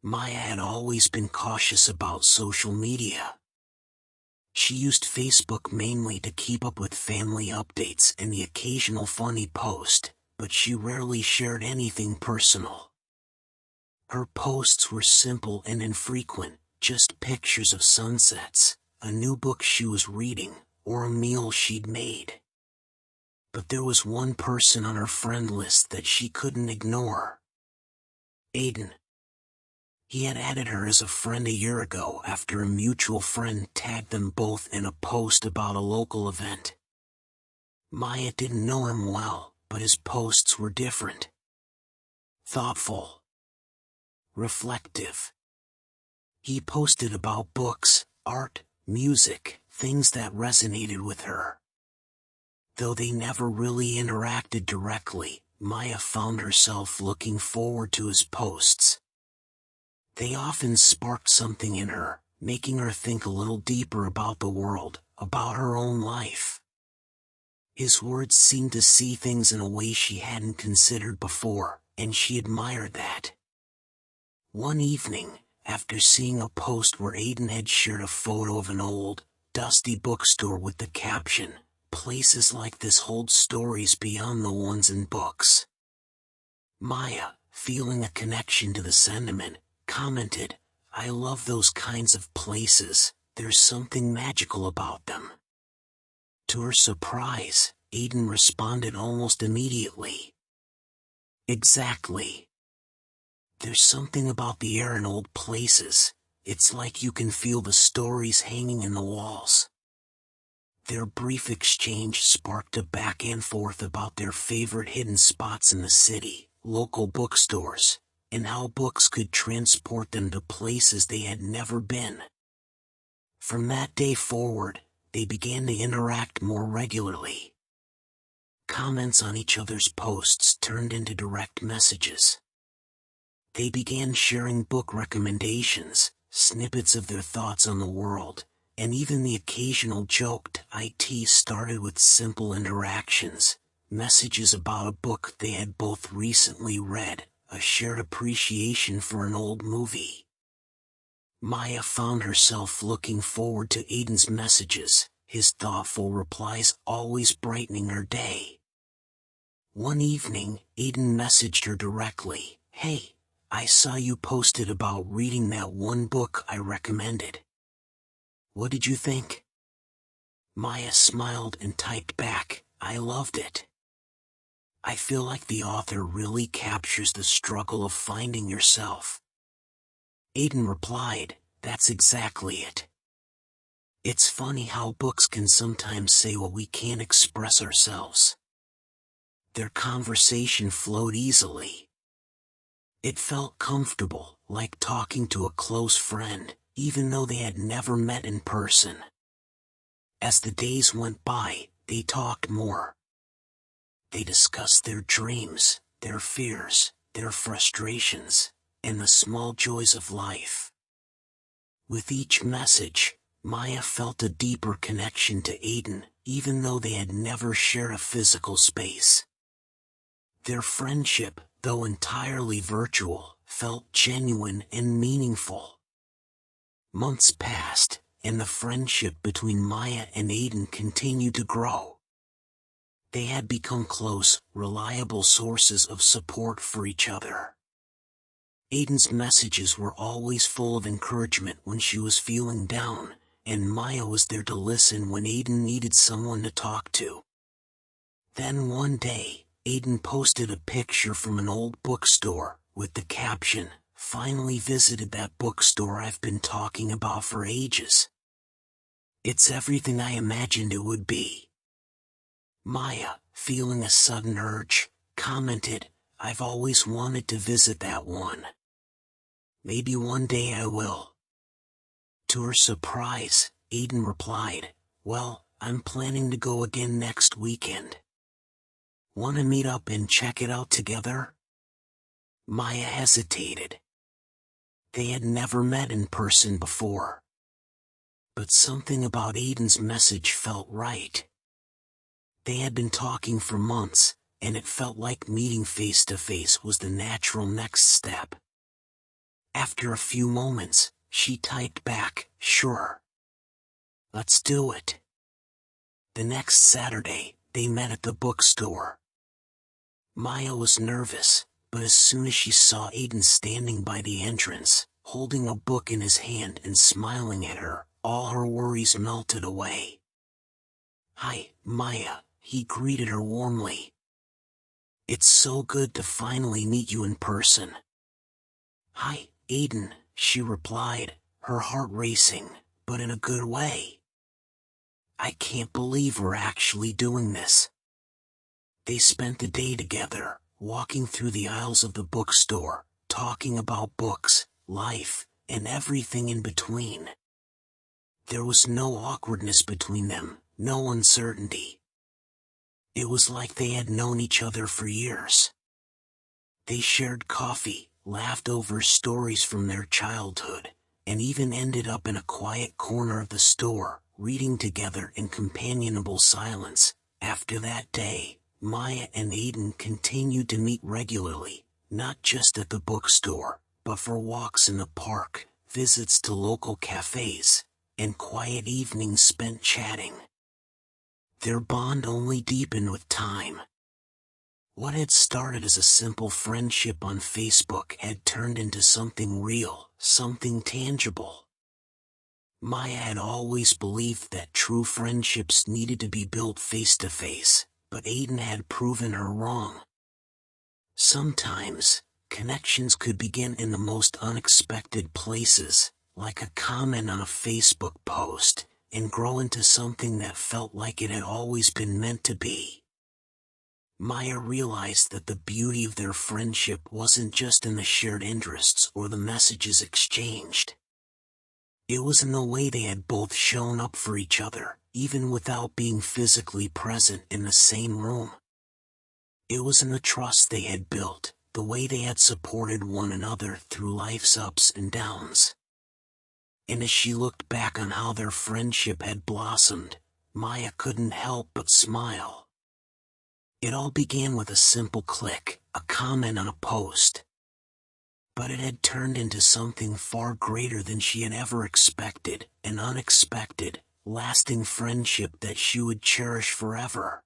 Maya had always been cautious about social media. She used Facebook mainly to keep up with family updates and the occasional funny post, but she rarely shared anything personal. Her posts were simple and infrequent, just pictures of sunsets, a new book she was reading, or a meal she'd made. But there was one person on her friend list that she couldn't ignore. Aiden. He had added her as a friend a year ago after a mutual friend tagged them both in a post about a local event. Maya didn't know him well, but his posts were different. Thoughtful. Reflective. He posted about books, art, music, things that resonated with her. Though they never really interacted directly, Maya found herself looking forward to his posts. They often sparked something in her, making her think a little deeper about the world, about her own life. His words seemed to see things in a way she hadn't considered before, and she admired that. One evening, after seeing a post where Aiden had shared a photo of an old, dusty bookstore with the caption, "Places like this hold stories beyond the ones in books," Maya, feeling a connection to the sentiment, commented, "I love those kinds of places, there's something magical about them." To her surprise, Aiden responded almost immediately. "Exactly. There's something about the air in old places, it's like you can feel the stories hanging in the walls." Their brief exchange sparked a back and forth about their favorite hidden spots in the city, local bookstores, and how books could transport them to places they had never been. From that day forward, they began to interact more regularly. Comments on each other's posts turned into direct messages. They began sharing book recommendations, snippets of their thoughts on the world, and even the occasional joke. It started with simple interactions, messages about a book they had both recently read, a shared appreciation for an old movie. Maya found herself looking forward to Aiden's messages, his thoughtful replies always brightening her day. One evening, Aiden messaged her directly, "Hey, I saw you posted about reading that one book I recommended. What did you think?" Maya smiled and typed back, "I loved it. I feel like the author really captures the struggle of finding yourself." Aiden replied, "That's exactly it. It's funny how books can sometimes say what we can't express ourselves." Their conversation flowed easily. It felt comfortable, like talking to a close friend, even though they had never met in person. As the days went by, they talked more. They discussed their dreams, their fears, their frustrations, and the small joys of life. With each message, Maya felt a deeper connection to Aiden, even though they had never shared a physical space. Their friendship, though entirely virtual, felt genuine and meaningful. Months passed, and the friendship between Maya and Aiden continued to grow. They had become close, reliable sources of support for each other. Aiden's messages were always full of encouragement when she was feeling down, and Maya was there to listen when Aiden needed someone to talk to. Then one day, Aiden posted a picture from an old bookstore, with the caption, "Finally visited that bookstore I've been talking about for ages. It's everything I imagined it would be." Maya, feeling a sudden urge, commented, "I've always wanted to visit that one. Maybe one day I will." To her surprise, Aiden replied, "Well, I'm planning to go again next weekend. Want to meet up and check it out together?" Maya hesitated. They had never met in person before. But something about Aiden's message felt right. They had been talking for months, and it felt like meeting face to face was the natural next step. After a few moments, she typed back, "Sure. Let's do it." The next Saturday, they met at the bookstore. Maya was nervous, but as soon as she saw Aiden standing by the entrance, holding a book in his hand and smiling at her, all her worries melted away. "Hi, Maya," he greeted her warmly. "It's so good to finally meet you in person." "Hi, Aiden," she replied, her heart racing, but in a good way. "I can't believe we're actually doing this." They spent the day together, walking through the aisles of the bookstore, talking about books, life, and everything in between. There was no awkwardness between them, no uncertainty. It was like they had known each other for years. They shared coffee, laughed over stories from their childhood, and even ended up in a quiet corner of the store, reading together in companionable silence. After that day, Maya and Aiden continued to meet regularly, not just at the bookstore, but for walks in the park, visits to local cafes, and quiet evenings spent chatting. Their bond only deepened with time. What had started as a simple friendship on Facebook had turned into something real, something tangible. Maya had always believed that true friendships needed to be built face to face, but Aiden had proven her wrong. Sometimes, connections could begin in the most unexpected places, like a comment on a Facebook post, and grow into something that felt like it had always been meant to be. Maya realized that the beauty of their friendship wasn't just in the shared interests or the messages exchanged. It was in the way they had both shown up for each other, even without being physically present in the same room. It was in the trust they had built, the way they had supported one another through life's ups and downs. And as she looked back on how their friendship had blossomed, Maya couldn't help but smile. It all began with a simple click, a comment on a post. But it had turned into something far greater than she had ever expected, an unexpected, lasting friendship that she would cherish forever.